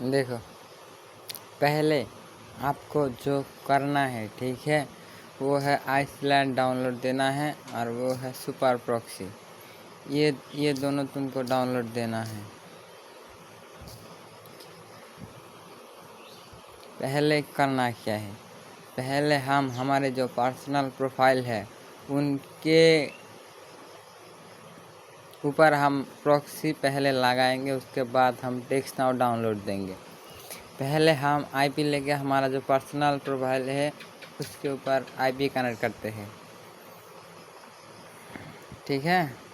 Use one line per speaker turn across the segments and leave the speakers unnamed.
देखो, पहले आपको जो करना है, ठीक है, वो है आइसलैंड डाउनलोड देना है और वो है सुपर प्रॉक्सी। ये दोनों तुमको डाउनलोड देना है। पहले करना क्या है, पहले हम हमारे जो पर्सनल प्रोफाइल है उनके ऊपर हम प्रॉक्सी पहले लगाएंगे, उसके बाद हम टेक्स्ट नाउ डाउनलोड देंगे। पहले हम आईपी लेके हमारा जो पर्सनल प्रोफाइल है उसके ऊपर आईपी कनेक्ट करते हैं, ठीक है।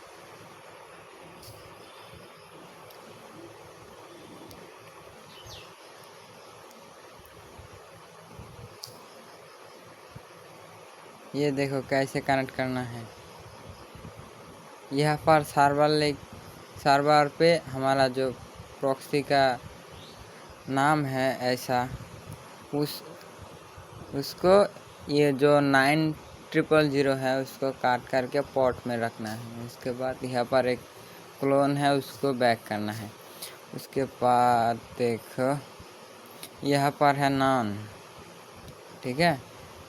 ये देखो कैसे कनेक्ट करना है। यहाँ पर सर्वर पे हमारा जो प्रॉक्सी का नाम है ऐसा, उसको ये जो 9000 है उसको काट करके पोर्ट में रखना है। उसके बाद यहाँ पर एक क्लोन है, उसको बैक करना है। उसके बाद देखो यहाँ पर है नॉन, ठीक है।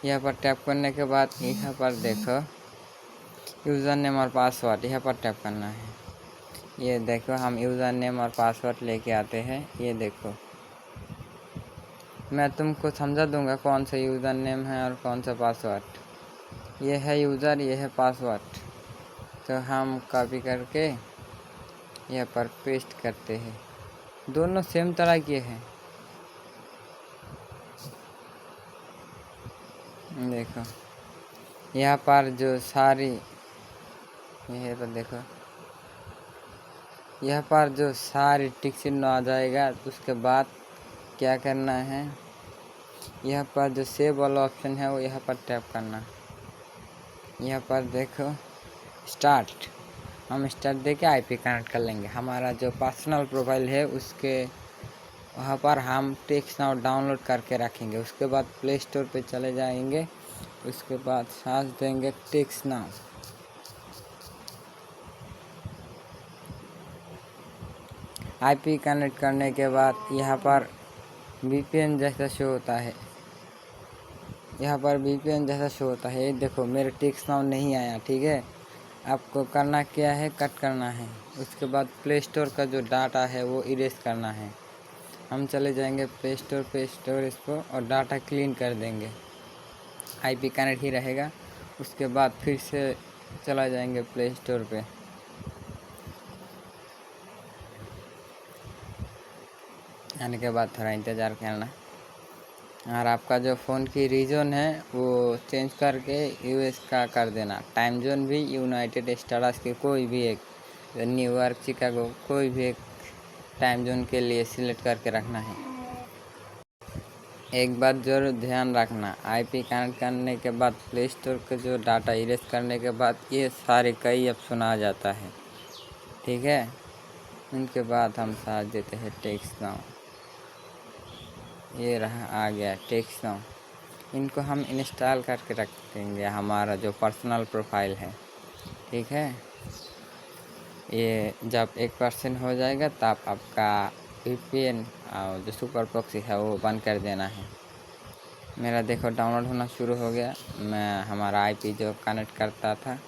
यहाँ पर टैप करने के बाद यहाँ पर देखो यूज़र नेम और पासवर्ड, यहाँ पर टैप करना है। ये देखो हम यूज़र नेम और पासवर्ड लेके आते हैं। ये देखो मैं तुमको समझा दूंगा कौन सा यूज़र नेम है और कौन सा पासवर्ड। ये है यूज़र, ये है पासवर्ड। तो हम कॉपी करके यहाँ पर पेस्ट करते हैं। दोनों सेम तरह के हैं। देखो यहाँ पर जो सारी, यहाँ पर देखो यहाँ पर जो सारी टिक चिन्ह आ जाएगा। उसके बाद क्या करना है, यहाँ पर जो सेव वाला ऑप्शन है वो यहाँ पर टैप करना। यहाँ पर देखो स्टार्ट, हम स्टार्ट देके आईपी कनेक्ट कर लेंगे। हमारा जो पर्सनल प्रोफाइल है उसके वहाँ पर हम टेक्स्ट नाउ डाउनलोड करके रखेंगे। उसके बाद प्ले स्टोर पे चले जाएंगे। उसके बाद सर्च देंगे टेक्स्ट नाउ। आईपी कनेक्ट करने के बाद यहाँ पर वीपीएन जैसा शो होता है, यहाँ पर वीपीएन जैसा शो होता है। ये देखो मेरे टेक्स्ट नाउ नहीं आया, ठीक है। आपको करना क्या है, कट करना है। उसके बाद प्ले स्टोर का जो डाटा है वो इरेज करना है। हम चले जाएंगे प्ले स्टोर पे, स्टोरेज को, और डाटा क्लीन कर देंगे। आईपी कनेक्ट ही रहेगा। उसके बाद फिर से चला जाएंगे प्ले स्टोर पे। आने के बाद थोड़ा इंतज़ार करना। और आपका जो फ़ोन की रीजन है वो चेंज करके यूएस का कर देना। टाइम जोन भी यूनाइटेड स्टेट्स के कोई भी एक, न्यूयॉर्क, शिकागो, कोई भी एक टाइम जोन के लिए सिलेक्ट करके रखना है। एक बात ज़रूर ध्यान रखना, आईपी कनेक्ट करने के बाद प्ले स्टोर के जो डाटा इरेज करने के बाद ये सारे कई ऑप्शन आ जाता है, ठीक है। उनके बाद हम साथ देते हैं टेक्स्ट नाउ। ये रहा, आ गया टेक्स्ट नाउ। इनको हम इंस्टॉल करके रख देंगे हमारा जो पर्सनल प्रोफाइल है, ठीक है। ये जब 1% हो जाएगा तब आपका वीपीएन और जो सुपर प्रॉक्सी है वो बंद कर देना है। मेरा देखो डाउनलोड होना शुरू हो गया। मैं हमारा आईपी जो कनेक्ट करता था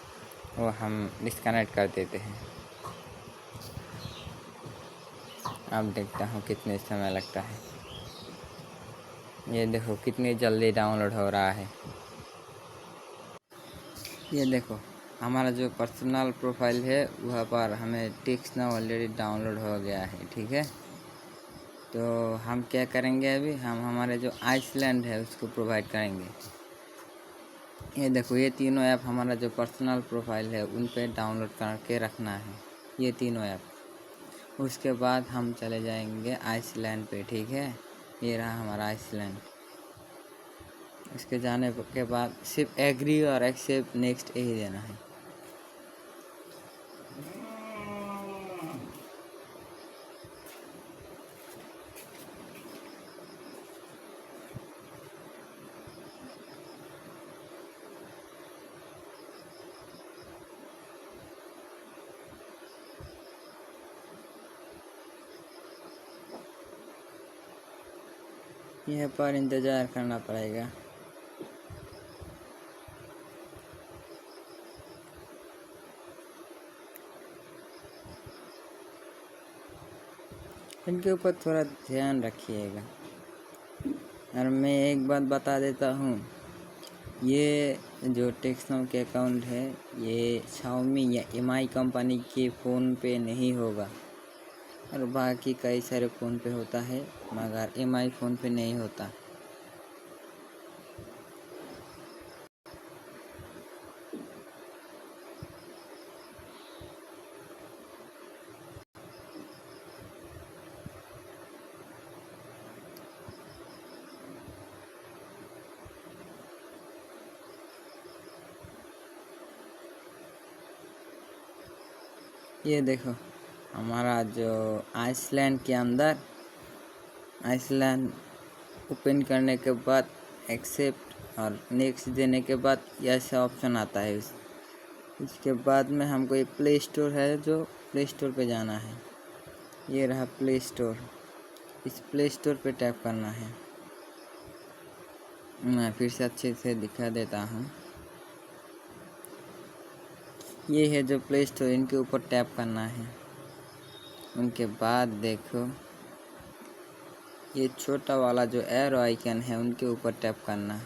वो हम डिस्कनेक्ट कर देते हैं। अब देखता हूँ कितने समय लगता है। ये देखो कितनी जल्दी डाउनलोड हो रहा है। ये देखो हमारा जो पर्सनल प्रोफाइल है वहाँ पर हमें टेक्स्ट नाउ ऑलरेडी डाउनलोड हो गया है, ठीक है। तो हम क्या करेंगे, अभी हम हमारे जो आइसलैंड है उसको प्रोवाइड करेंगे। ये देखो ये तीनों ऐप हमारा जो पर्सनल प्रोफाइल है उन पे डाउनलोड करके रखना है, ये तीनों ऐप। उसके बाद हम चले जाएंगे आइसलैंड पे, ठीक है। ये रहा हमारा आइसलैंड। इसके जाने के बाद सिर्फ एग्री और एक्सेप्ट नेक्स्ट यही देना है। यहाँ पर इंतज़ार करना पड़ेगा। इनके ऊपर थोड़ा ध्यान रखिएगा। और मैं एक बात बता देता हूँ, ये जो टेक्सनो के अकाउंट है ये Xiaomi या MI कंपनी के फ़ोन पे नहीं होगा, और बाकी कई सारे फ़ोन पे होता है मगर MI फ़ोन पे नहीं होता। ये देखो हमारा जो आइसलैंड के अंदर, आइसलैंड ओपन करने के बाद एक्सेप्ट और नेक्स्ट देने के बाद ऐसा ऑप्शन आता है। इसके बाद में हमको ये प्ले स्टोर है, जो प्ले स्टोर पे जाना है। ये रहा प्ले स्टोर, इस प्ले स्टोर पे टैप करना है। मैं फिर से अच्छे से दिखा देता हूँ। ये है जो प्ले स्टोर, इनके ऊपर टैप करना है। उनके बाद देखो ये छोटा वाला जो एरो आइकन है उनके ऊपर टैप करना।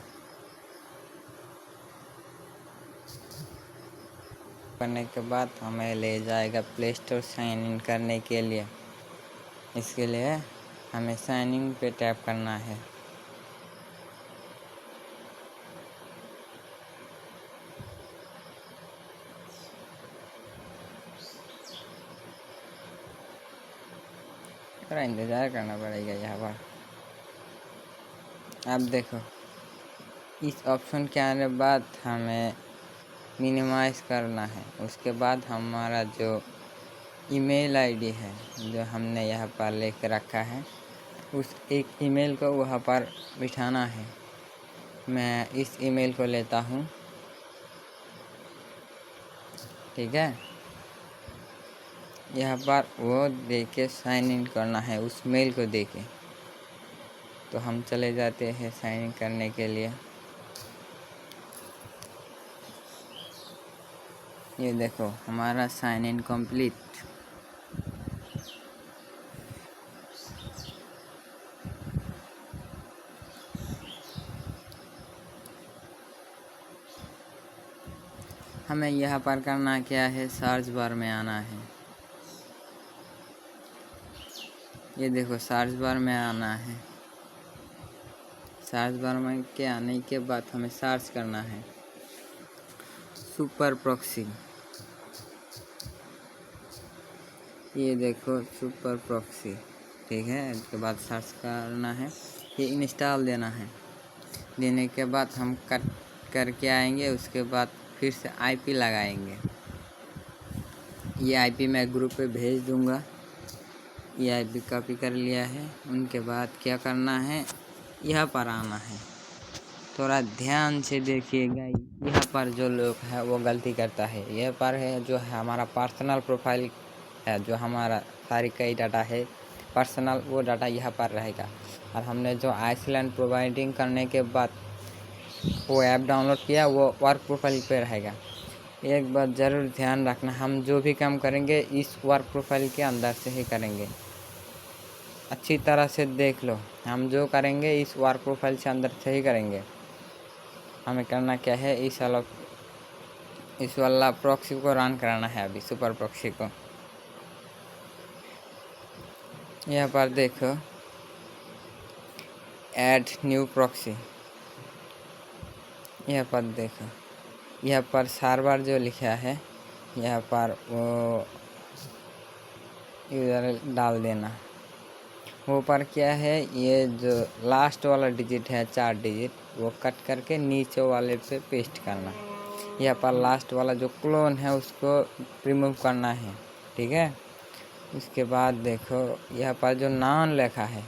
करने के बाद हमें ले जाएगा प्ले स्टोर साइन इन करने के लिए। इसके लिए हमें साइन इन पे टैप करना है। थोड़ा इंतज़ार करना पड़ेगा यहाँ पर। अब देखो इस ऑप्शन के आने बाद हमें मिनिमाइज़ करना है। उसके बाद हमारा जो ईमेल आईडी है जो हमने यहाँ पर लेके रखा है, उस एक ईमेल को वहाँ पर बिठाना है। मैं इस ईमेल को लेता हूँ, ठीक है। यहाँ पर वो दे के साइन इन करना है, उस मेल को दे के। तो हम चले जाते हैं साइन इन करने के लिए। ये देखो हमारा साइन इन कंप्लीट। हमें यहाँ पर करना क्या है, सर्च बार में आना है। ये देखो सर्च बार में आना है। सर्च बार में के आने के बाद हमें सर्च करना है सुपर प्रॉक्सी। ये देखो सुपर प्रॉक्सी, ठीक है। इसके बाद सर्च करना है, ये इंस्टॉल देना है। देने के बाद हम कट करके आएंगे। उसके बाद फिर से आईपी लगाएंगे। ये आईपी मैं ग्रुप पे भेज दूंगा। ये आईपी कॉपी कर लिया है। उनके बाद क्या करना है, यहाँ पर आना है। थोड़ा ध्यान से देखिएगा, यहाँ पर जो लोग है वो गलती करता है। यह पर है जो है हमारा पर्सनल प्रोफाइल है, जो हमारा सारी कई डाटा है पर्सनल, वो डाटा यहाँ पर रहेगा। और हमने जो आइसलैंड प्रोवाइडिंग करने के बाद वो ऐप डाउनलोड किया, वो वर्क प्रोफाइल पे रहेगा। एक बात ज़रूर ध्यान रखना, हम जो भी काम करेंगे इस वर्क प्रोफाइल के अंदर से ही करेंगे। अच्छी तरह से देख लो, हम जो करेंगे इस वर्क प्रोफाइल से अंदर से ही करेंगे। हमें करना क्या है, इस वाला प्रॉक्सी को रन कराना है अभी, सुपर प्रॉक्सी को। यहाँ पर देखो ऐड न्यू प्रॉक्सी, यहाँ पर देखो, यहाँ पर सर्वर जो लिखा है यहाँ पर वो यूज़र डाल देना। वो पर क्या है, ये जो लास्ट वाला डिजिट है 4 डिजिट, वो कट करके नीचे वाले पे पेस्ट करना। यहाँ पर लास्ट वाला जो क्लोन है उसको रिमूव करना है, ठीक है। उसके बाद देखो यहाँ पर जो नाम लिखा है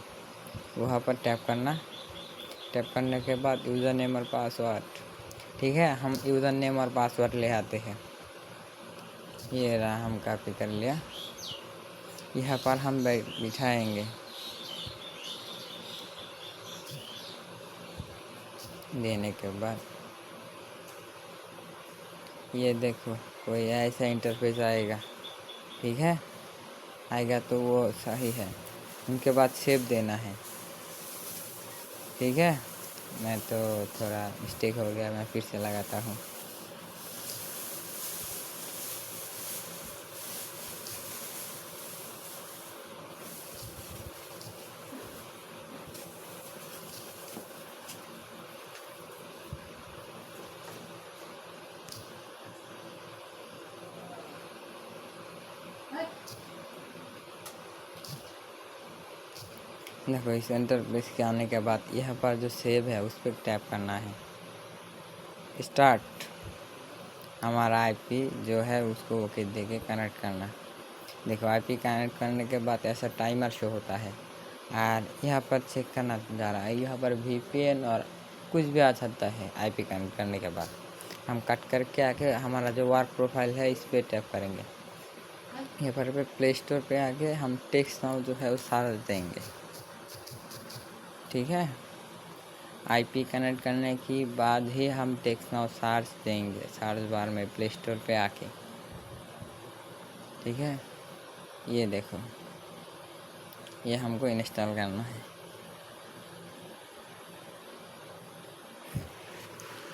वहाँ पर टैप करना। टैप करने के बाद यूज़र नेम और पासवर्ड, ठीक है। हम यूज़र नेम और पासवर्ड ले आते हैं। ये रहा, हम कॉपी कर लिया। यहाँ पर हम बिठाएंगे। देने के बाद ये देखो कोई ऐसा इंटरफेस आएगा, ठीक है, आएगा तो वो सही है। उनके बाद सेव देना है, ठीक है। मैं तो थोड़ा मिस्टेक हो गया, मैं फिर से लगाता हूँ। देखो इस इंटरफेस के आने के बाद यहाँ पर जो सेव है उस पर टैप करना है। स्टार्ट हमारा आईपी जो है उसको ओके दे के कनेक्ट करना। देखो आईपी कनेक्ट करने के बाद ऐसा टाइमर शो होता है और यहाँ पर चेक करना जा रहा है। यहाँ पर वीपीएन और कुछ भी आ सकता है। आईपी कनेक्ट करने के बाद हम कट करके आके हमारा जो वर्क प्रोफाइल है इस पर टैप करेंगे। यहाँ पर प्ले स्टोर पे आके हम टेक्स्ट नाउ जो है वो सारा देंगे, ठीक है। आईपी कनेक्ट करने के बाद ही हम टेक्स्ट नाउ सर्च देंगे, सर्च बार में प्ले स्टोर पे आके, ठीक है। ये देखो ये हमको इंस्टॉल करना है।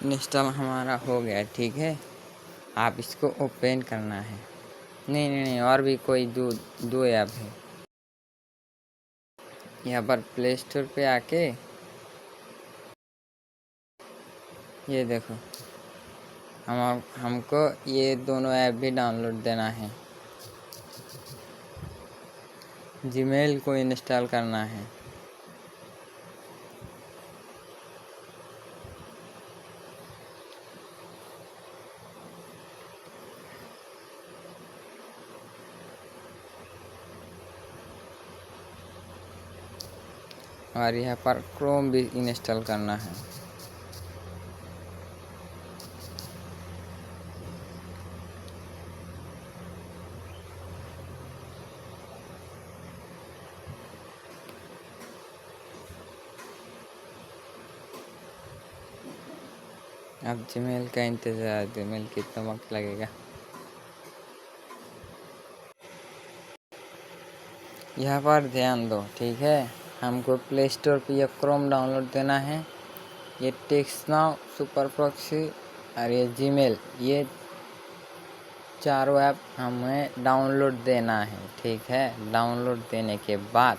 इंस्टॉल हमारा हो गया, ठीक है। आप इसको ओपन करना है। नहीं और भी कोई दो ऐप है। यहाँ पर प्ले स्टोर पे आके ये देखो हमको ये दोनों ऐप भी डाउनलोड देना है। जीमेल को इंस्टॉल करना है। और यहाँ पर क्रोम भी इंस्टॉल करना है। अब जीमेल का इंतज़ार, जीमेल कितना वक्त लगेगा। यहाँ पर ध्यान दो, ठीक है। हमको प्ले स्टोर पे ये क्रोम डाउनलोड देना है, ये टेक्स्ट नाउ, सुपर प्रॉक्सी और ये जीमेल, ये चारों ऐप हमें डाउनलोड देना है, ठीक है। डाउनलोड देने के बाद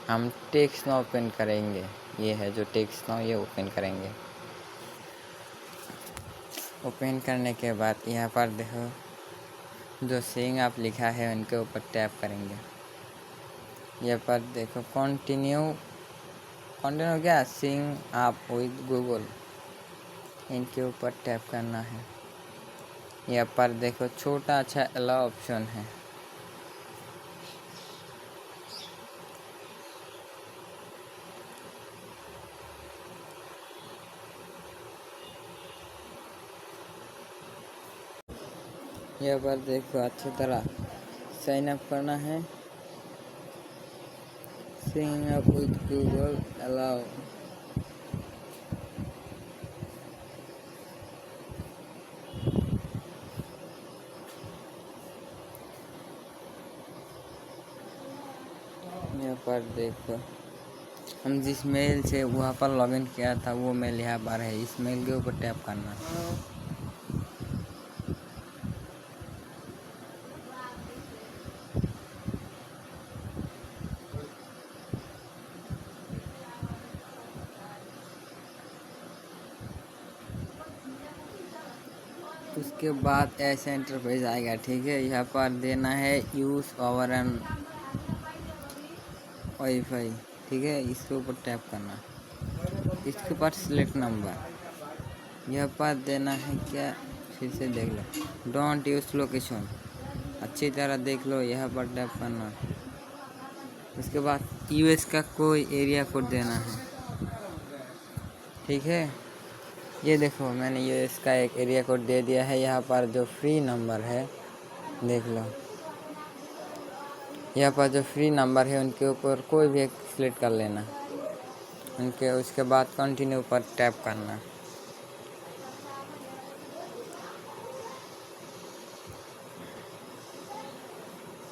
हम टेक्स्ट नाउ ओपन करेंगे। ये है जो टेक्स्ट नाउ, ये ओपन करेंगे। ओपन करने के बाद यहाँ पर देखो जो सिंग आप लिखा है उनके ऊपर टैप करेंगे। यहाँ पर देखो कंटिन्यू क्या सिंग आप विद गूगल, इनके ऊपर टैप करना है। यहाँ पर देखो छोटा अच्छा अलाउ ऑप्शन है। यहाँ पर देखो अच्छी तरह साइन अप करना है। Sign up with Google allow. यहाँ पर देखो हम जिस मेल से वहाँ पर लॉगिन किया था वो मेल यहाँ पर है। इस मेल के ऊपर टैप करना। उसके बाद ऐसा इंटरफेस आएगा, ठीक है। यहाँ पर देना है यूज़ ओवर एन वाईफाई, ठीक है। इसके ऊपर टैप करना। इसके बाद सिलेक्ट नंबर, यहाँ पर देना है क्या, फिर से देख लो। डोंट यूज लोकेशन, अच्छी तरह देख लो। यहाँ पर टैप करना। उसके बाद यूएस का कोई एरिया कोड देना है, ठीक है। ये देखो मैंने यूएस का एक एरिया कोड दे दिया है। यहाँ पर जो फ्री नंबर है देख लो, यहाँ पर जो फ्री नंबर है उनके ऊपर कोई भी एक सिलेक्ट कर लेना। उनके उसके बाद कंटिन्यू पर टैप करना।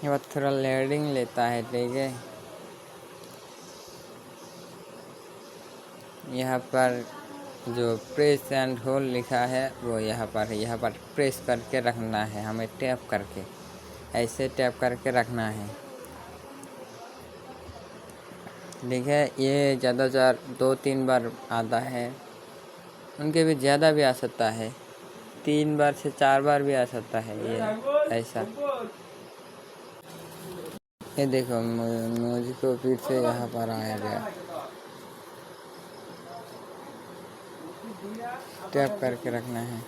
ये बात थोड़ा लोडिंग लेता है, ठीक है। यहाँ पर जो प्रेस एंड होल्ड लिखा है वो यहाँ पर है। यहाँ पर प्रेस करके रखना है, हमें टैप करके, ऐसे टैप करके रखना है, ठीक है। ये ज़्यादातर 2-3 बार आता है, उनके भी ज़्यादा भी आ सकता है, 3 बार से 4 बार भी आ सकता है ये ऐसा। ये देखो मुझको फिर से यहाँ पर आया गया, टैप करके रखना है।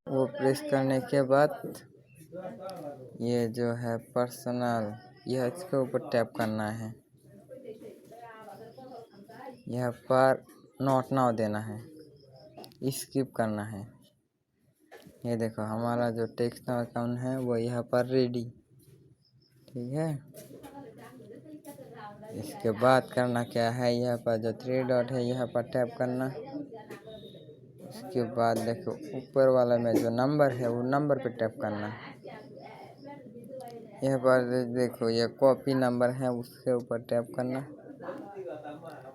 वो प्रेस करने के बाद ये जो है पर्सनल, यह इसके ऊपर टैप करना है। यहाँ पर नोट नाउ देना है, स्किप करना है। ये देखो हमारा जो टेक्स्ट अकाउंट है वो यहाँ पर रेडी, ठीक है। इसके बाद करना क्या है, यहाँ पर जो 3 डॉट है यहाँ पर टैप करना। उसके बाद देखो ऊपर वाला में जो नंबर है वो नंबर पे टैप करना। यहाँ पर देखो ये कॉपी नंबर है, उसके ऊपर टैप करना।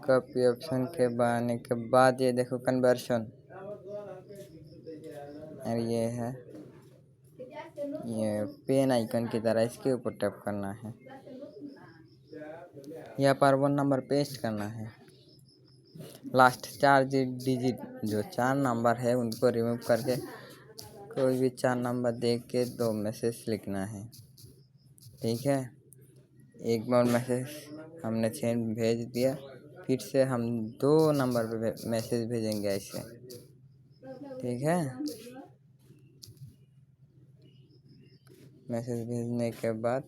कॉपी ऑप्शन के आने के बाद ये देखो कन्वर्शन, और ये है ये पेन आइकन की तरह, इसके ऊपर टैप करना है। यहाँ पर 1 नंबर पेस्ट करना है। लास्ट 4 डिजिट जो 4 नंबर है उनको रिमूव करके कोई भी 4 नंबर दे के 2 मैसेज लिखना है, ठीक है। एक बार मैसेज हमने सेंड भेज दिया, फिर से हम 2 नंबर पे मैसेज भेजेंगे ऐसे, ठीक है। मैसेज भेजने के बाद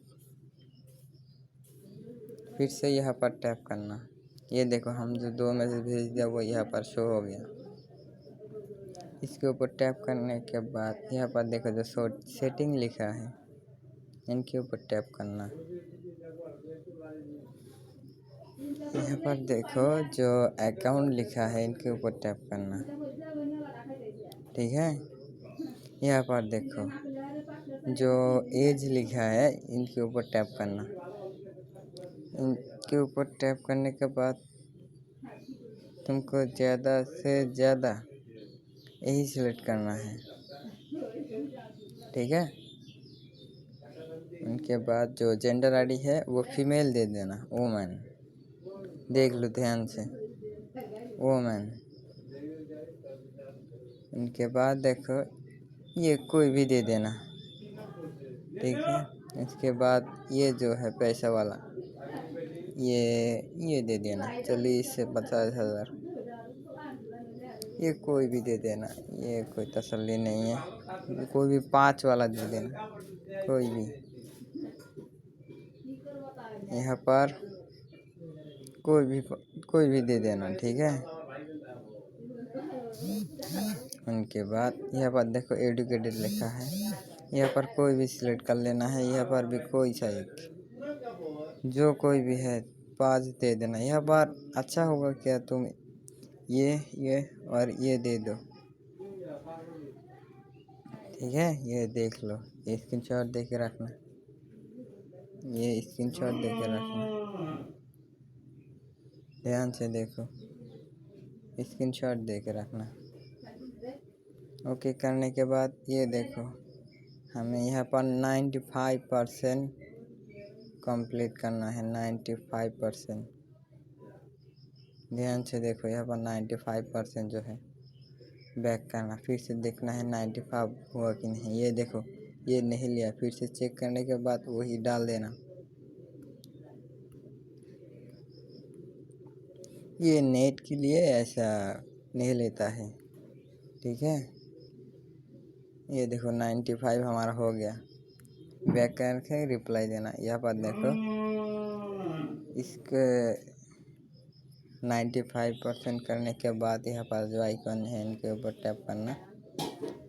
फिर से यहाँ पर टैप करना। ये देखो हम जो 2 मैसेज भेज दिया वो यहाँ पर शो हो गया। इसके ऊपर टैप करने के बाद यहाँ पर देखो जो सेटिंग लिखा है इनके ऊपर टैप करना। यहाँ पर देखो जो अकाउंट लिखा है इनके ऊपर टैप करना, ठीक है। यहाँ पर देखो जो एज लिखा है इनके ऊपर टैप करना। इनके ऊपर टैप करने के बाद तुमको ज़्यादा से ज़्यादा यही सिलेक्ट करना है, ठीक है। उनके बाद जो जेंडर आईडी है वो फीमेल दे देना, वुमेन, देख लो ध्यान से, वुमेन। उनके बाद देखो ये कोई भी दे देना, ठीक है। इसके बाद ये जो है पैसा वाला ये दे देना, चलिए इससे 50,000, ये कोई भी दे देना, ये कोई तसल्ली नहीं है। कोई भी 5 वाला दे देना, कोई भी। यहाँ पर कोई भी दे देना, ठीक है। उनके बाद यहाँ पर देखो एडुकेटेड लिखा है, यहाँ पर कोई भी सिलेक्ट कर लेना है। यहाँ पर भी कोई सा एक जो कोई भी है 5 दे देना। यहाँ पर अच्छा होगा क्या तुम ये और ये दे दो, ठीक है। ये देख लो, ये स्क्रीनशॉट दे के रखना, ये स्क्रीनशॉट दे के रखना, ध्यान से देखो, स्क्रीनशॉट दे के रखना। ओके करने के बाद ये देखो हमें यहाँ पर 95% कंप्लीट करना है, 95%। ध्यान से देखो यहाँ पर 95% जो है बैक करना, फिर से देखना है 95 हुआ कि नहीं। ये देखो ये नहीं लिया, फिर से चेक करने के बाद वही डाल देना। ये नेट के लिए ऐसा नहीं लेता है, ठीक है। ये देखो 95 हमारा हो गया, बैक करके रिप्लाई देना। यहाँ पर देखो इसके 95% करने के बाद यहाँ पर जो आइकन है इनके ऊपर टैप करना।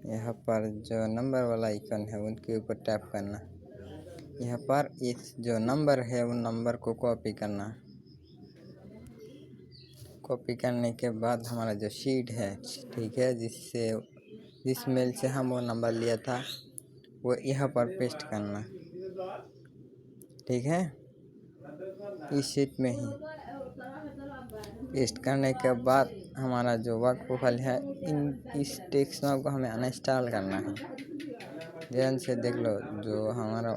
यहाँ पर जो नंबर वाला आइकन है उनके ऊपर टैप करना। यहाँ पर इस जो नंबर है उन नंबर को कॉपी करना। कॉपी करने के बाद हमारा जो शीट है, ठीक है, जिस मेल से हम वो नंबर लिया था वो यहाँ पर पेस्ट करना। ठीक है, इस शीट में ही पेस्ट करने के बाद हमारा जो वर्क प्रोफाइल है इस टेक्स्ट नाउ को हमें अनइंस्टॉल करना है। ध्यान से देख लो, जो हमारा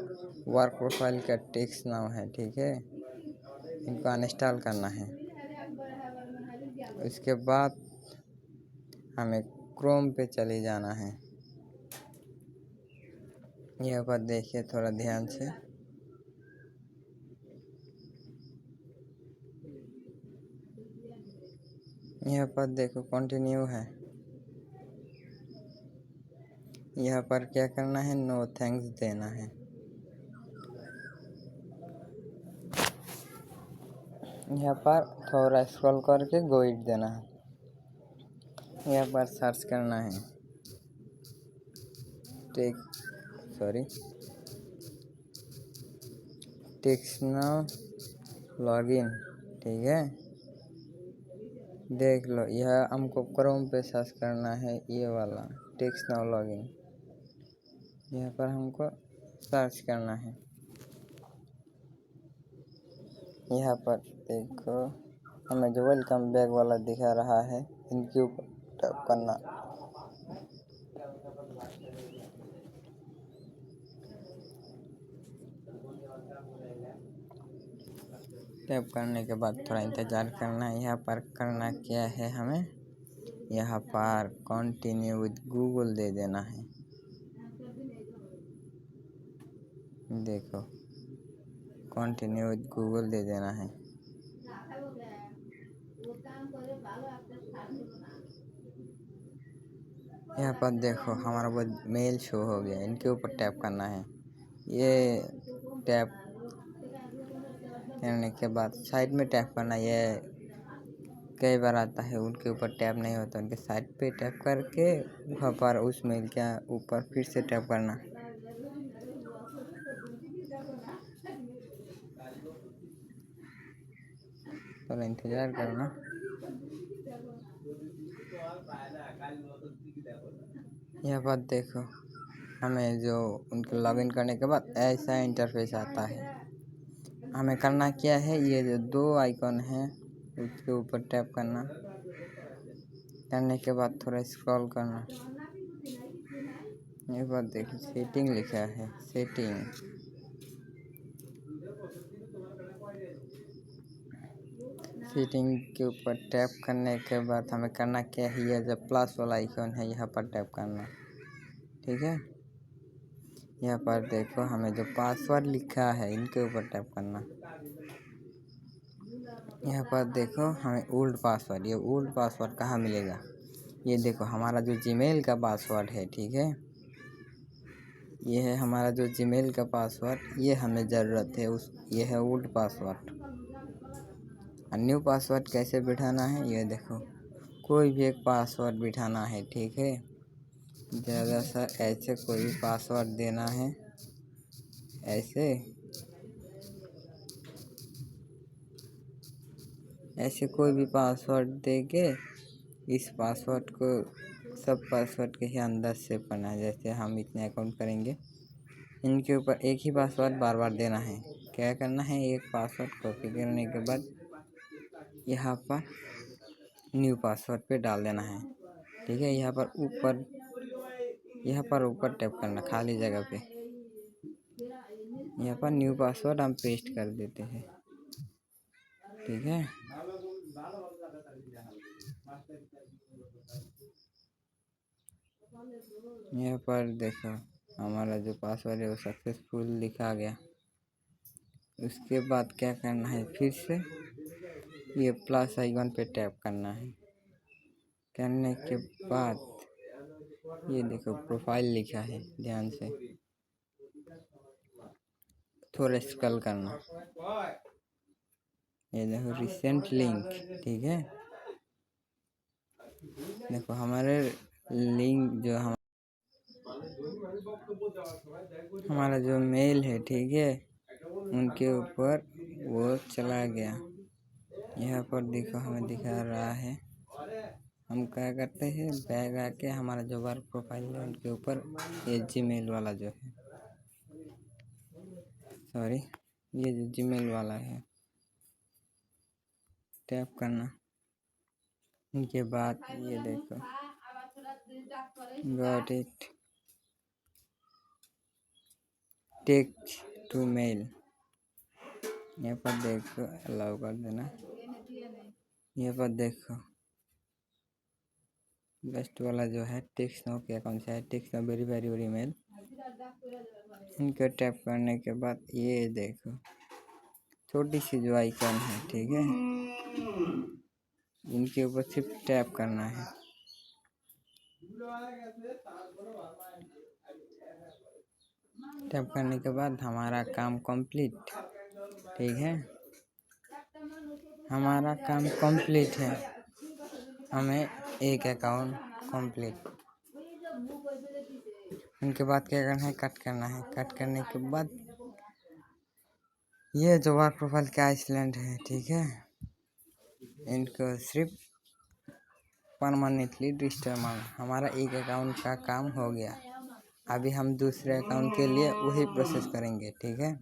वर्क प्रोफाइल का टेक्स्ट नाउ है, ठीक है, इनको अनइंस्टॉल करना है। उसके बाद हमें क्रोम पे चले जाना है। यहाँ पर देखिए थोड़ा ध्यान से, यहाँ पर देखो कंटिन्यू है। यहाँ पर क्या करना है, नो थैंक्स देना है। यहाँ पर थोड़ा स्क्रॉल करके गो इट देना है। यहाँ पर सर्च करना है टेक्स्ट नाउ लॉगिन। ठीक है, देख लो, यह हमको क्रोम पे सर्च करना है, ये वाला टेक्स्ट नाउ लॉगिन। यहाँ पर हमको सर्च करना है। यहाँ पर देखो हमें जो वेलकम बैक वाला दिखा रहा है, इनके ऊपर टैप करना। टैप करने के बाद थोड़ा इंतज़ार करना है। यहाँ पर करना क्या है, हमें यहाँ पर कंटिन्यू विद गूगल दे देना है। देखो कंटिन्यू विद गूगल दे देना है। यहाँ पर देखो हमारा वो मेल शो हो गया, इनके ऊपर टैप करना है। ये टैप करने के बाद साइड में टैप करना। ये कई बार आता है, उनके ऊपर टैप नहीं होता, उनके साइड पे टैप करके वहाँ पर उस मेल के ऊपर फिर से टैप करना। थोड़ा इंतज़ार करना। यहाँ पर देखो हमें जो उनके लॉगिन करने के बाद ऐसा इंटरफेस आता है। हमें करना क्या है, ये जो दो आइकन हैं उसके ऊपर टैप करना। करने के बाद थोड़ा स्क्रॉल करना। ये बात देखिए सेटिंग लिखा है, सेटिंग के ऊपर टैप करने के बाद हमें करना क्या है, ये जो प्लस वाला आइकन है यहाँ पर टैप करना। ठीक है, यहाँ पर देखो हमें जो पासवर्ड लिखा है इनके ऊपर टैप करना। यहाँ पर देखो हमें ओल्ड पासवर्ड, ये ओल्ड पासवर्ड कहाँ मिलेगा, ये देखो हमारा जो जीमेल का पासवर्ड है, ठीक है, ये है हमारा जो जीमेल का पासवर्ड, ये हमें ज़रूरत है ये है ओल्ड पासवर्ड। न्यू पासवर्ड कैसे बिठाना है, ये देखो कोई भी एक पासवर्ड बिठाना है। ठीक है, ज़्यादा सा ऐसे कोई भी पासवर्ड देना है, ऐसे कोई भी पासवर्ड दे के इस पासवर्ड को सब पासवर्ड के ही अंदर सेव करना है। जैसे हम इतने अकाउंट करेंगे, इनके ऊपर एक ही पासवर्ड बार बार देना है। क्या करना है, एक पासवर्ड कॉपी करने के बाद यहाँ पर न्यू पासवर्ड पे डाल देना है। ठीक है, यहाँ पर ऊपर टैप करना खाली जगह पे। यहाँ पर न्यू पासवर्ड हम पेस्ट कर देते हैं। ठीक है, यहाँ पर देखो हमारा जो पासवर्ड है वो सक्सेसफुल लिखा गया। उसके बाद क्या करना है, फिर से ये प्लस आइकन पे टैप करना है। करने के बाद ये देखो प्रोफाइल लिखा है, ध्यान से थोड़ा स्क्रॉल करना। ये देखो रिसेंट लिंक। ठीक है, देखो हमारे लिंक जो हम हमारा जो मेल है, ठीक है, उनके ऊपर वो चला गया। यहाँ पर देखो हमें दिखा रहा है। हम क्या करते हैं, बैग आके हमारा जो वर्क प्रोफाइल है उनके ऊपर ये जीमेल वाला जो है, सॉरी, ये जो जीमेल वाला है, टैप करना। इनके बाद ये देखो, got it, take to mail, यहाँ पर देखो, अलाउ कर देना। यहाँ पर देखो बेस्ट वाला जो है टेक्स्ट नो के अकाउंट से है, text know very very very male. इनको टैप करने के बाद ये देखो छोटी सी जो आइकन है, ठीक है, इनके ऊपर सिर्फ टैप करना है। टैप करने के बाद हमारा काम कंप्लीट, ठीक है, हमारा काम कंप्लीट है। हमें एक अकाउंट कंप्लीट। उनके बाद क्या करना है, कट करना है। कट करने के बाद ये जो वर्क प्रोफाइल का आइसलैंड है, ठीक है, इनको सिर्फ परमानेंटली डिस्टर्ब मांग। हमारा एक अकाउंट का काम हो गया। अभी हम दूसरे अकाउंट के लिए वही प्रोसेस करेंगे, ठीक है।